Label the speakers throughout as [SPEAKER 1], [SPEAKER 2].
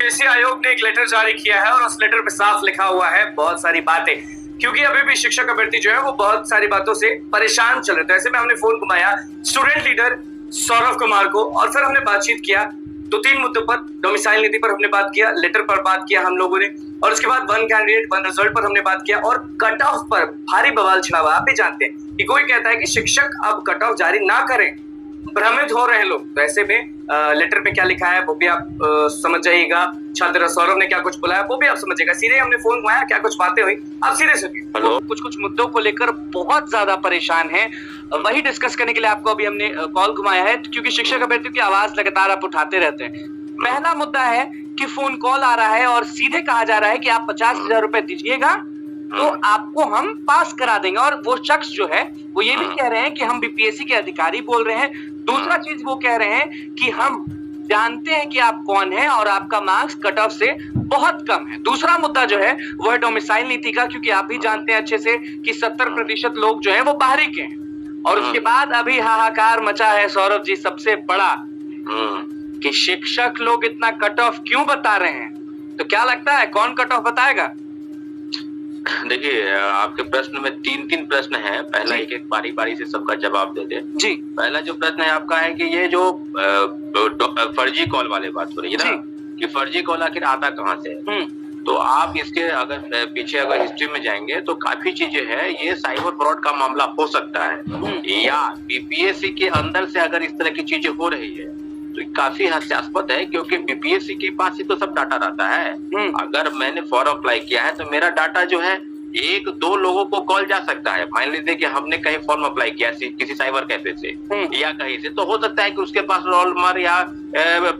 [SPEAKER 1] UPSC आयोग ने एक लेटर जारी किया है और उस लेटर पे साफ लिखा हुआ है बहुत सारी बातें, क्योंकि अभी भी शिक्षक अभ्यर्थी जो है वो बहुत सारी बातों से परेशान चल रहे थे। ऐसे में हमने फोन घुमाया स्टूडेंट लीडर सौरभ कुमार को और फिर हमने बातचीत किया। तो 3 मुद्दों पर, डोमिसाइल नीति पर हमने बात किया, लेटर पर बात किया हम लोगों ने, और उसके बाद 1 कैंडिडेट 1 रिजल्ट पर हमने बात किया और कट ऑफ पर भारी बवाल छिड़ा हुआ। आप भी जानते हैं कि कोई कहता है कि शिक्षक अब कट ऑफ जारी ना करें, भ्रमित हो रहे हैं लोग। तो ऐसे में लेटर पे क्या लिखा है वो भी आप समझ जाइएगा। छात्र सौरभ ने क्या कुछ बोला है वो भी आप समझिएगा। सीधे हमने फोन घुमाया, क्या कुछ बातें हुई आप सीधे सुनिए। हेलो, कुछ मुद्दों को लेकर बहुत ज्यादा परेशान है, वही डिस्कस करने के लिए आपको अभी हमने कॉल घुमाया है, क्योंकि शिक्षक अभ्यर्थियों की आवाज लगातार आप उठाते रहते हैं। पहला मुद्दा है कि फोन कॉल आ रहा है और सीधे कहा जा रहा है कि आप 50,000 रुपए दीजिएगा तो आपको हम पास करा देंगे, और वो शख्स जो है वो ये भी कह रहे हैं कि हम बीपीएससी के अधिकारी बोल रहे हैं। दूसरा चीज वो कह रहे हैं कि हम जानते हैं कि आप कौन हैं और आपका मार्क्स कट ऑफ से बहुत कम है। दूसरा मुद्दा जो है वो है डोमिसाइल नीति का, क्योंकि आप भी जानते हैं अच्छे से कि 70% लोग जो है वो बाहरी के हैं। और उसके बाद अभी हाहाकार मचा है सौरभ जी, सबसे बड़ा कि शिक्षक लोग इतना कट ऑफ क्यों बता रहे हैं। तो क्या लगता है कौन कट ऑफ बताएगा?
[SPEAKER 2] देखिए, आपके प्रश्न में 3 प्रश्न हैं। पहला एक बारी बारी से सबका जवाब दे दे जी। पहला जो प्रश्न है आपका है कि ये जो फर्जी कॉल वाले बात हो रही है ना, कि फर्जी कॉल आखिर आता कहाँ से है। तो आप इसके अगर पीछे अगर हिस्ट्री में जाएंगे तो काफी चीजें हैं। ये साइबर फ्रॉड का मामला हो सकता है, या बीपीएससी के अंदर से अगर इस तरह की चीजें हो रही है तो काफी हास्यास्पद है, क्योंकि बीपीएससी के पास ही तो सब डाटा रहता है। अगर मैंने फॉर्म अप्लाई किया है तो मेरा डाटा जो है 1-2 लोगों को कॉल जा सकता है। मान लीजिए कि हमने कहीं फॉर्म अप्लाई किया किसी साइबर कैफे से या कहीं से, तो हो सकता है कि उसके पास रोल नंबर या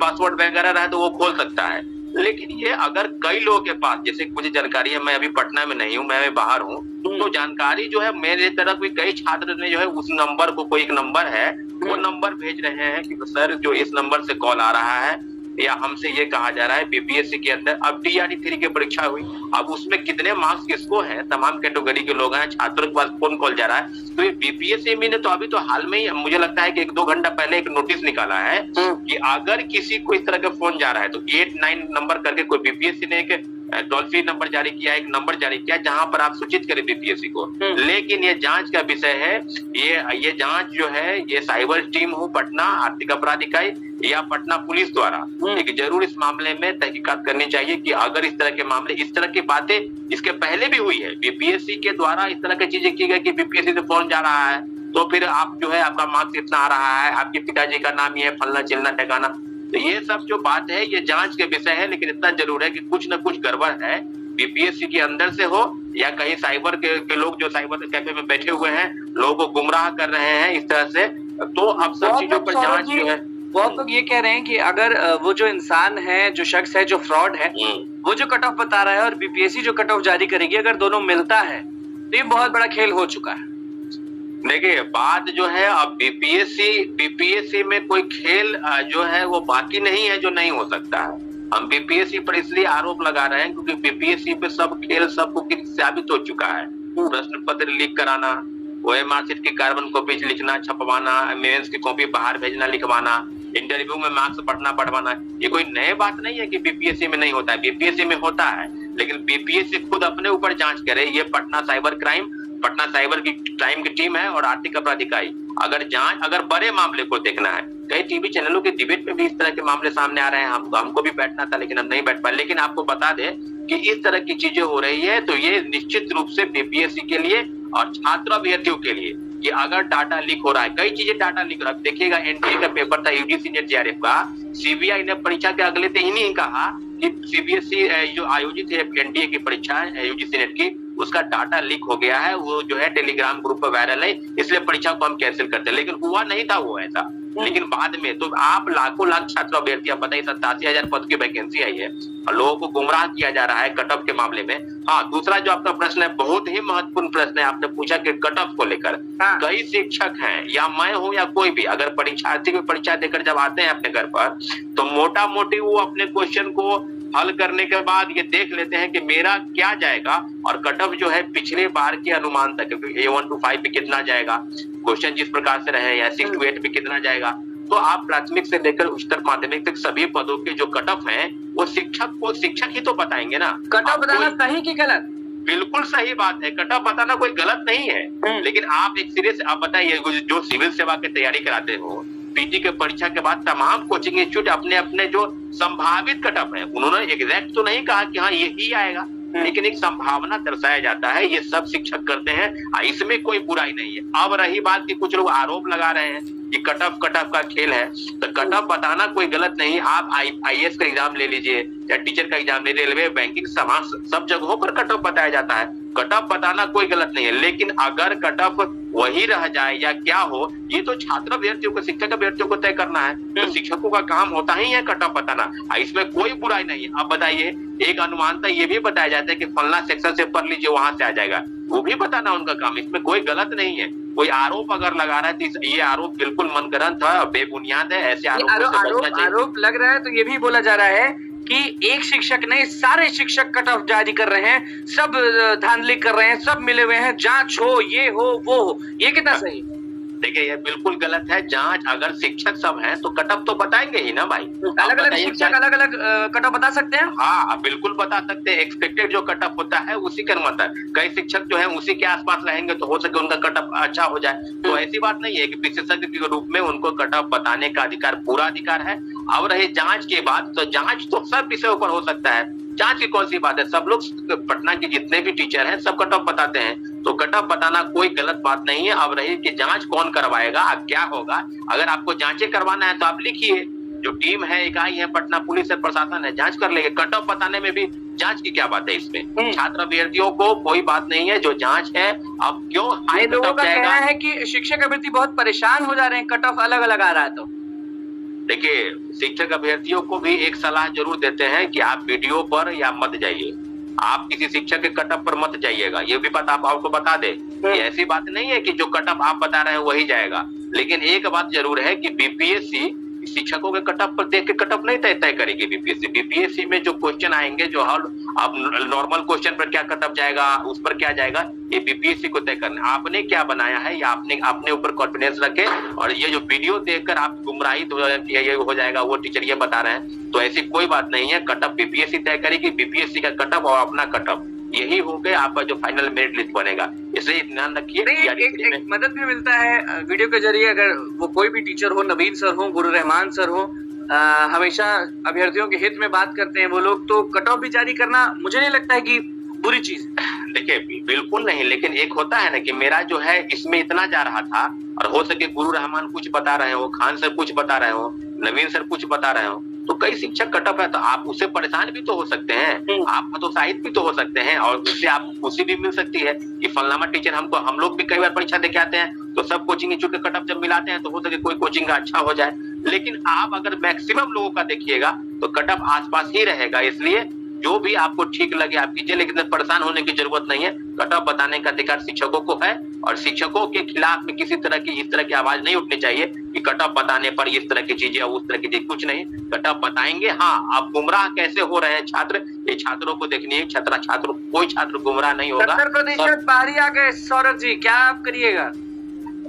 [SPEAKER 2] पासवर्ड वगैरह रहे तो वो खोल सकता है। लेकिन ये अगर कई लोगों के पास, जैसे मुझे जानकारी है, मैं अभी पटना में नहीं हूँ, मैं बाहर हूँ, तो जानकारी जो है मेरे तरफ भी कई छात्र ने जो है उस नंबर को, कोई एक नंबर है वो नंबर भेज रहे हैं कि सर जो इस नंबर से कॉल आ रहा है या हमसे ये कहा जा रहा है बीपीएससी के अंदर अब DRE-3 की परीक्षा हुई, अब उसमें कितने मार्क्स किसको हैं, तमाम कैटेगरी के लोग हैं, छात्रों के पास फोन कॉल जा रहा है। तो ये बीपीएससी ने तो अभी तो हाल में ही, मुझे लगता है कि 1-2 घंटा पहले एक नोटिस निकाला है कि अगर किसी को इस तरह का फोन जा रहा है तो 8-9 नंबर करके कोई बीपीएससी ने एक टोल फ्री नंबर जारी किया, एक नंबर जारी किया जहां पर आप सूचित करें बीपीएससी को। लेकिन ये जांच का विषय है, ये जांच जो है ये साइबर टीम हो पटना आर्थिक अपराध इकाई या पटना पुलिस द्वारा एक जरूर इस मामले में तहकीकात करनी चाहिए कि अगर इस तरह के मामले, इस तरह की बातें इसके पहले भी हुई है, बीपीएससी के द्वारा इस तरह की चीजें की गई कि बीपीएससी से फोन जा रहा है तो फिर आप जो है आपका मार्क्स इतना आ रहा है, आपके पिताजी का नाम ये है, फलना चिलना ठिकाना। तो ये सब जो बात है ये जांच के विषय है, लेकिन इतना जरूर है कि कुछ न कुछ गड़बड़ है, बीपीएससी के अंदर से हो या कहीं साइबर के लोग जो साइबर कैफे में बैठे हुए हैं लोगों को गुमराह कर रहे हैं इस तरह से। तो अब सब चीजों पर जांच जो है,
[SPEAKER 1] बहुत लोग ये कह रहे हैं कि अगर वो जो इंसान है, जो शख्स है, जो फ्रॉड है, वो जो कट ऑफ बता रहा है और बीपीएससी जो कट ऑफ जारी करेगी, अगर दोनों मिलता है तो ये बहुत बड़ा खेल हो चुका है।
[SPEAKER 2] देखिए, बात जो है अब बीपीएससी में कोई खेल जो है वो बाकी नहीं है जो नहीं हो सकता है। हम बीपीएससी पर इसलिए आरोप लगा रहे हैं क्योंकि बीपीएससी पे सब खेल सबको साबित हो चुका है। प्रश्न पत्र लीक कराना, OMR शीट की कार्बन कॉपी लिखना, छपवाना, मेंस की कॉपी बाहर भेजना, लिखवाना, इंटरव्यू में मार्क्स बढ़वाना, ये कोई नई बात नहीं है कि बीपीएससी में नहीं होता है। बीपीएससी में होता है, लेकिन बीपीएससी खुद अपने ऊपर जांच करे। ये पटना साइबर की क्राइम की टीम है और आर्थिक अपराध इकाई अगर बड़े मामले को देखना है, कई टीवी चैनलों के डिबेट में भी इस तरह के मामले सामने आ रहे हैं। हमको भी बैठना था लेकिन हम नहीं बैठ पाए। लेकिन आपको बता दें कि इस तरह की चीजें हो रही है तो ये निश्चित रूप से बीपीएससी के लिए और छात्र अभ्यर्थियों के लिए कि अगर डाटा लीक हो रहा है, कई चीजें डाटा लीक हो रहा है। देखिएगा, एनटीए का पेपर था यूजीसी नेट जेआरएफ का, सीबीआई ने परीक्षा के अगले दिन ही कहा कि सीबीएसई जो आयोजित है एनटीए की परीक्षा यूजीसी नेट की, उसका डाटा लीक हो गया है, वो जो है टेलीग्राम ग्रुप पर वायरल है, इसलिए परीक्षा को हम कैंसिल करते हैं। लेकिन हुआ नहीं था वो ऐसा। लेकिन बाद में तो आप लाखों लाख छात्र अभ्यर्थी, बताइए 87,000 पद की वैकेंसी आई है और लोगों को गुमराह किया जा रहा है कट ऑफ के मामले में। हाँ, दूसरा जो आपका प्रश्न है बहुत ही महत्वपूर्ण प्रश्न है, आपने पूछा कि कट ऑफ को लेकर। कई शिक्षक हैं या मैं हूं या कोई भी, अगर परीक्षार्थी को परीक्षा देकर जब आते हैं अपने घर पर तो मोटा मोटी वो अपने क्वेश्चन को हल करने के बाद ये देख लेते हैं कि मेरा क्या जाएगा, और कट ऑफ जो है पिछले बार के अनुमान तक A1 to 5 पे कितना जाएगा, क्वेश्चन जिस प्रकार से रहे या 6 to 8 पे कितना जाएगा, तो आप प्राथमिक से लेकर उच्चतर माध्यमिक तक सभी पदों के जो कट ऑफ है वो शिक्षक ही तो बताएंगे ना।
[SPEAKER 1] कट ऑफ बताना सही की गलत?
[SPEAKER 2] बिल्कुल सही बात है, कट ऑफ बताना कोई गलत नहीं है। लेकिन आप एक सीरियस, आप बताइए जो सिविल सेवा की तैयारी कराते हो, पीटी के परीक्षा के बाद तमाम कोचिंग इंस्टीट्यूट अपने अपने जो संभावित कट ऑफ है, उन्होंने एग्जैक्ट तो नहीं कहा कि हाँ यही आएगा, लेकिन एक संभावना दर्शाया जाता है। ये सब शिक्षक करते हैं, इसमें कोई बुराई नहीं है। अब रही बात कि कुछ लोग आरोप लगा रहे हैं कि कट ऑफ का खेल है, तो कट ऑफ बताना कोई गलत नहीं। आप आईएएस का एग्जाम ले लीजिए या टीचर का एग्जाम ले, रेलवे, बैंकिंग, समाज, सब जगहों पर कट ऑफ बताया जाता है। कट ऑफ बताना कोई गलत नहीं है, लेकिन अगर कट ऑफ वही रह जाए या क्या हो, ये तो छात्र अभ्यर्थियों को, शिक्षक अभ्यर्थियों को तय करना है। तो शिक्षकों का काम होता ही है कट ऑफ बताना, इसमें कोई बुराई नहीं है। अब बताइए, एक अनुमानता ये भी बताया जाता है कि फलना सेक्शन से पढ़ लीजिए, वहां से आ जाएगा, वो भी बताना उनका काम, इसमें कोई गलत नहीं है। कोई आरोप अगर लगा रहा है तो ये आरोप बिल्कुल मनगढ़ंत है, बेबुनियाद है। ऐसे
[SPEAKER 1] आरोप लग रहा है तो ये भी बोला जा रहा है कि एक शिक्षक नहीं, सारे शिक्षक कट ऑफ जारी कर रहे हैं, सब धांधली कर रहे हैं, सब मिले हुए हैं, जांच हो, ये हो, वो हो। ये कितना सही है?
[SPEAKER 2] देखिए, ये बिल्कुल गलत है। जांच अगर शिक्षक सब हैं तो कट ऑफ तो बताएंगे ही ना भाई।
[SPEAKER 1] अलग अलग शिक्षक अलग अलग कट ऑफ बता सकते हैं।
[SPEAKER 2] हाँ, बिल्कुल बता सकते हैं। एक्सपेक्टेड जो कट ऑफ होता है उसी के अनुसार है। कई शिक्षक जो है उसी के आसपास रहेंगे तो हो सके उनका कट ऑफ अच्छा हो जाए। तो ऐसी बात नहीं है कि विशेषज्ञ के रूप में उनको कट ऑफ बताने का अधिकार, पूरा अधिकार है। अब रही जांच की बात, तो जांच तो सब विषयों पर हो सकता है। जांच की कौन सी बात है? सब लोग, पटना के जितने भी टीचर हैं सब कट ऑफ बताते हैं, तो कट ऑफ बताना कोई गलत बात नहीं है। अब रही कि जांच कौन करवाएगा, क्या होगा। अगर आपको जांचें करवाना है तो आप लिखिए, जो टीम है, इकाई है, पटना पुलिस है, प्रशासन है, जांच कर लेंगे। कट ऑफ बताने में भी जांच की क्या बात है इसमें? छात्र अभ्यर्थियों को कोई बात नहीं है, जो जांच है। अब क्यों हाई
[SPEAKER 1] लोगों का कहना है कि शिक्षक अभ्यर्थी बहुत परेशान हो जा रहे हैं, कट ऑफ अलग अलग आ रहा है। तो
[SPEAKER 2] देखिए, शिक्षक अभ्यर्थियों को भी एक सलाह जरूर देते हैं कि आप वीडियो पर या मत जाइए, आप किसी शिक्षक के कट ऑफ पर मत जाइएगा। ये भी बात आपको बता दे, ऐसी बात नहीं है कि जो कट ऑफ आप बता रहे हैं वही जाएगा। लेकिन एक बात जरूर है कि बीपीएससी शिक्षकों के कट ऑफ पर देख के कट ऑफ नहीं तय करेगी। बीपीएससी में जो क्वेश्चन आएंगे, जो अब नॉर्मल क्वेश्चन पर क्या कट ऑफ जाएगा, उस पर क्या जाएगा, ये बीपीएससी को तय करना। आपने क्या बनाया है या आपने अपने ऊपर कॉन्फिडेंस रखे, और ये जो वीडियो देखकर आप गुमराही ये हो जाएगा, वो टीचर ये बता रहे हैं, तो ऐसी कोई बात नहीं है। कट ऑफ बीपीएससी तय करेगी, बीपीएससी का कट ऑफ और अपना कट ऑफ, यही हो गया आपका जो फाइनल मेरिट लिस्ट बनेगा। इसलिए ध्यान रखिए।
[SPEAKER 1] एक मदद भी मिलता है वीडियो के जरिए, अगर वो कोई भी टीचर हो, नवीन सर हो, गुरु रहमान सर हो, हमेशा अभ्यर्थियों के हित में बात करते हैं वो लोग, तो कट ऑफ भी जारी करना मुझे नहीं लगता है कि बुरी चीज।
[SPEAKER 2] देखिए, बिल्कुल नहीं, लेकिन एक होता है ना कि मेरा जो है इसमें इतना जा रहा था, और हो सके गुरु रहमान कुछ बता रहे हो, खान सर कुछ बता रहे हो, नवीन सर कुछ बता रहे हो, तो कई शिक्षक कट ऑफ है, तो आप उससे परेशान भी तो हो सकते हैं, आप हतोत्साहित भी तो हो सकते हैं, और उससे आप खुशी भी मिल सकती है कि फलनामा टीचर हमको, हम लोग भी कई बार परीक्षा देके आते हैं, तो सब कोचिंग इंस्टीट्यूट के कट ऑफ जब मिलाते हैं तो हो सके कोई कोचिंग का अच्छा हो जाए। लेकिन आप अगर मैक्सिमम लोगों का देखिएगा तो कट ऑफ आसपास ही रहेगा। इसलिए जो भी आपको ठीक लगे आप कीजिए, लेकिन परेशान होने की जरूरत नहीं है। कट ऑफ बताने का अधिकार शिक्षकों को है, और शिक्षकों के खिलाफ में किसी तरह की इस तरह की आवाज नहीं उठनी चाहिए कि कट ऑफ बताने पर इस तरह की चीजें, उस तरह की चीज, कुछ नहीं। कट ऑफ बताएंगे। हाँ, अब गुमराह कैसे हो रहे हैं छात्र, ये छात्रों को देखनी है। कोई छात्र गुमराह नहीं होगा।
[SPEAKER 1] 70% बाहरी आ गए। सौरभ जी, क्या आप करिएगा?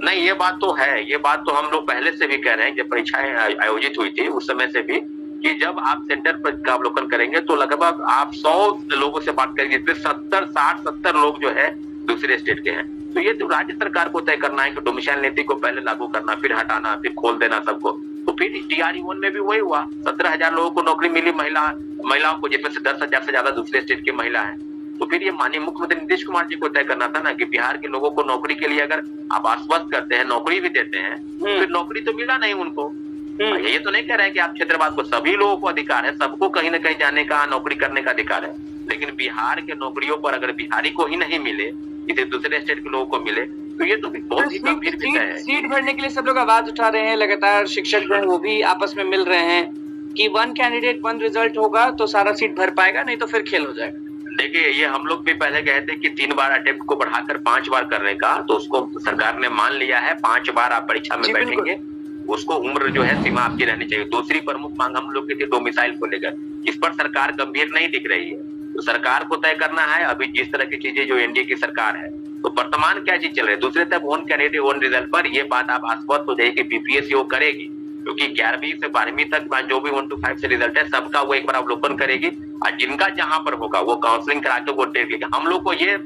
[SPEAKER 2] नहीं, ये बात तो है, ये बात तो हम लोग पहले से भी कह रहे हैं, जब परीक्षाएं आयोजित हुई थी उस समय से भी, कि जब आप सेंटर पर का अवलोकन करेंगे तो लगभग आप 100 लोगों से बात करेंगे, जिसमें 70 लोग जो है दूसरे स्टेट के हैं। तो ये तो राज्य सरकार को तय करना है कि डोमिसाइल नीति को पहले लागू करना, फिर हटाना, फिर खोल देना सबको। तो फिर DRE-1 में भी वही हुआ, 17,000 लोगों को नौकरी मिली, महिलाओं को, जिसमें से 10,000 से ज्यादा दूसरे स्टेट की महिला है। तो फिर ये माननीय मुख्यमंत्री नीतीश कुमार जी को तय करना था ना कि बिहार के लोगों को नौकरी के लिए अगर आप आश्वस्त करते हैं, नौकरी भी देते हैं, फिर नौकरी तो मिला नहीं उनको। ये तो नहीं कह रहे हैं कि आप क्षेत्रवाद को, सभी लोगों को अधिकार है, सबको कहीं ना कहीं जाने का, नौकरी करने का अधिकार है। लेकिन बिहार के नौकरियों पर अगर बिहारी को ही नहीं मिले, किसी दूसरे स्टेट के लोगों को मिले, तो ये तो बहुत ही गंभीर विषय है।
[SPEAKER 1] सीट भरने के लिए सब लोग आवाज उठा रहे हैं लगातार, शिक्षक जो है वो भी आपस में मिल रहे हैं कि 1 कैंडिडेट 1 रिजल्ट होगा तो सारा सीट भर पाएगा, नहीं तो फिर खेल हो जाएगा।
[SPEAKER 2] देखिए, ये हम लोग भी पहले कहे थे कि 3 बार अटेम्प्ट को बढ़ाकर 5 बार करने का, तो उसको सरकार ने मान लिया है। 5 बार आप परीक्षा में बैठेंगे, उसको उम्र जो है सीमा आपकी रहनी चाहिए। दूसरी प्रमुख मांग हम लोग की थी डोमिसाइल को लेकर, इस पर सरकार गंभीर नहीं दिख रही है, तो सरकार को तय करना है। अभी जिस तरह की चीजें जो एनडीए की सरकार है, तो वर्तमान क्या चीज चल रही है, दूसरे तरफ 1 कैंडिडेट 1 रिजल्ट पर ये बात आप आश्वस्त हो जाए कि बीपीएससी वो करेगी। क्योंकि 11वीं से 12वीं तक जो भी 1 to 5 से रिजल्ट है सबका वो एक बार अवलोकन करेगी और जिनका जहां पर होगा वो काउंसलिंग करा के वो देख लेगा। हम लोग को ये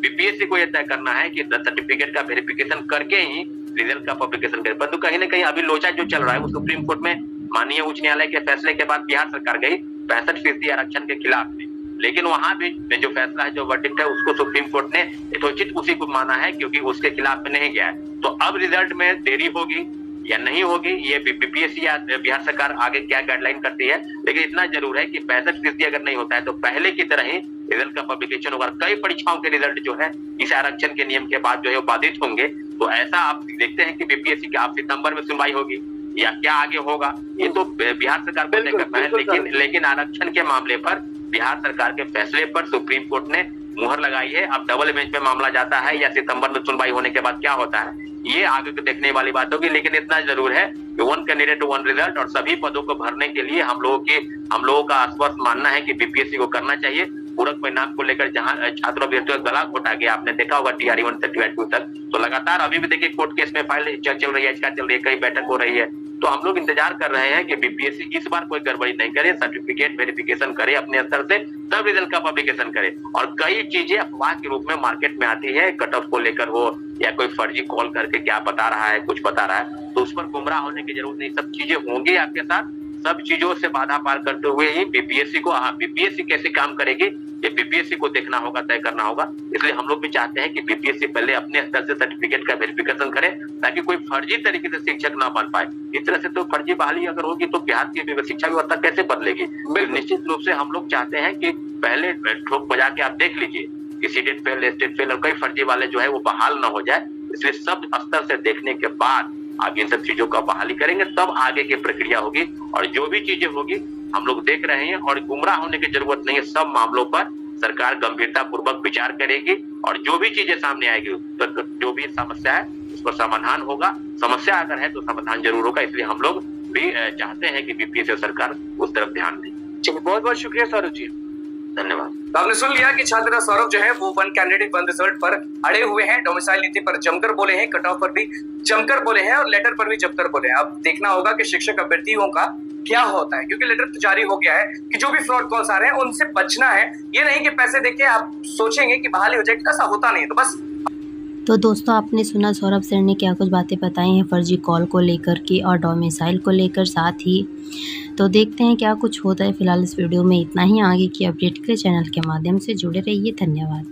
[SPEAKER 2] बीपीएससी को ये तय करना है कि सर्टिफिकेट का वेरिफिकेशन करके ही रिजल्ट का पब्लिकेशन करें। परंतु कहीं ना कहीं अभी लोचा जो चल रहा है वो सुप्रीम कोर्ट में माननीय उच्च न्यायालय के फैसले के बाद बिहार सरकार गई 65% आरक्षण के खिलाफ में, लेकिन वहां भी जो फैसला है, जो वर्डिक्ट है, उसको सुप्रीम कोर्ट ने यथोचित उसी को माना है क्योंकि उसके खिलाफ में नहीं गया है। तो अब रिजल्ट में देरी होगी या नहीं होगी ये बीपीएससी या बिहार सरकार आगे क्या गाइडलाइन करती है, लेकिन इतना जरूर है कि 65% अगर नहीं होता है तो पहले की तरह ही रिजल्ट का पब्लिकेशन होगा। कई परीक्षाओं के रिजल्ट जो है इस आरक्षण के नियम के बाद जो है वो बाधित होंगे। तो ऐसा आप देखते हैं कि बीपीएससी की आप सितंबर में सुनवाई होगी या क्या आगे होगा, ये तो बिहार सरकार को तय करना है। लेकिन आरक्षण के मामले पर बिहार सरकार के फैसले पर सुप्रीम कोर्ट ने मुहर लगाई है। अब डबल बेंच पे मामला जाता है या सितंबर में सुनवाई होने के बाद क्या होता है ये आगे को देखने वाली बात होगी। लेकिन इतना जरूर है कि 1 कैंडिडेट 1 रिजल्ट और सभी पदों को भरने के लिए हम लोगों का आश्वस्त मानना है कि बीपीएससी को करना चाहिए। पूरक परिणाम को लेकर जहां छात्रों अभ्यर्थियों का गला घोटा गया, आपने देखा होगा TRE 1 से TRE 2 तक, तो लगातार अभी भी देखिए कोर्ट केस में फाइल चल रही है, चल रही है, कई बैठक हो रही है। तो हम लोग इंतजार कर रहे हैं कि बीपीएससी इस बार कोई गड़बड़ी नहीं करे, सर्टिफिकेट वेरिफिकेशन करे अपने स्तर से, तब रिजल्ट का पब्लिकेशन करे। और कई चीजें अफवाह के रूप में मार्केट में आती है, कट ऑफ को लेकर हो या कोई फर्जी कॉल करके क्या बता रहा है, कुछ बता रहा है, तो उस पर गुमराह होने की जरूरत नहीं। सब चीजें होंगी आपके साथ, सब चीजों से बाधा पार करते हुए ही बीपीएससी कैसे काम करेगी ये बीपीएससी को देखना होगा, तय करना होगा। इसलिए हम लोग भी चाहते हैं कि बीपीएससी पहले अपने स्तर से सर्टिफिकेट का वेरिफिकेशन करे ताकि कोई फर्जी तरीके से शिक्षक ना बन पाए। इस तरह से तो फर्जी बहाली अगर होगी तो बिहार की शिक्षा व्यवस्था कैसे बदलेगी। निश्चित रूप से हम लोग चाहते हैं कि पहले ठोक बजा के आप देख लीजिए कि सीटेट फेल, स्टेट फेल और कई फर्जी वाले जो है वो बहाल ना हो जाए। इसलिए सब स्तर से देखने के बाद आप इन सब चीजों का बहाली करेंगे, तब आगे की प्रक्रिया होगी। और जो भी चीजें होगी हम लोग देख रहे हैं और गुमराह होने की जरूरत नहीं है। सब मामलों पर सरकार गंभीरता पूर्वक विचार करेगी और जो भी चीजें सामने आएगी, तो जो भी समस्या है उस पर समाधान होगा। समस्या अगर है तो समाधान जरूर होगा। इसलिए हम लोग भी चाहते हैं कि बीपीएससी सरकार उस तरफ ध्यान दे।
[SPEAKER 1] चलिए, बहुत बहुत शुक्रिया सौरभ जी,
[SPEAKER 2] धन्यवाद।
[SPEAKER 1] तो आपने सुन लिया कि छात्र सौरभ जो है वो 1 कैंडिडेट 1 रिजल्ट पर अड़े हुए हैं, डोमिसाइल नीति पर जमकर बोले हैं, कट ऑफ पर भी जमकर बोले हैं और लेटर पर भी जमकर बोले हैं। अब देखना होगा कि शिक्षक अभ्यर्थियों का क्या होता है, क्योंकि लेटर तो जारी हो गया है कि जो भी फ्रॉड कॉल्स आ रहे हैं उनसे बचना है। ये नहीं कि पैसे देके आप सोचेंगे कि बहाली हो जाएगी, ऐसा होता नहीं है। तो बस
[SPEAKER 3] तो दोस्तों, आपने सुना सौरभ सर ने क्या कुछ बातें बताई हैं फर्जी कॉल को लेकर के और डोमिसाइल को लेकर साथ ही। तो देखते हैं क्या कुछ होता है। फिलहाल इस वीडियो में इतना ही। आगे की अपडेट के चैनल के माध्यम से जुड़े रहिए। धन्यवाद।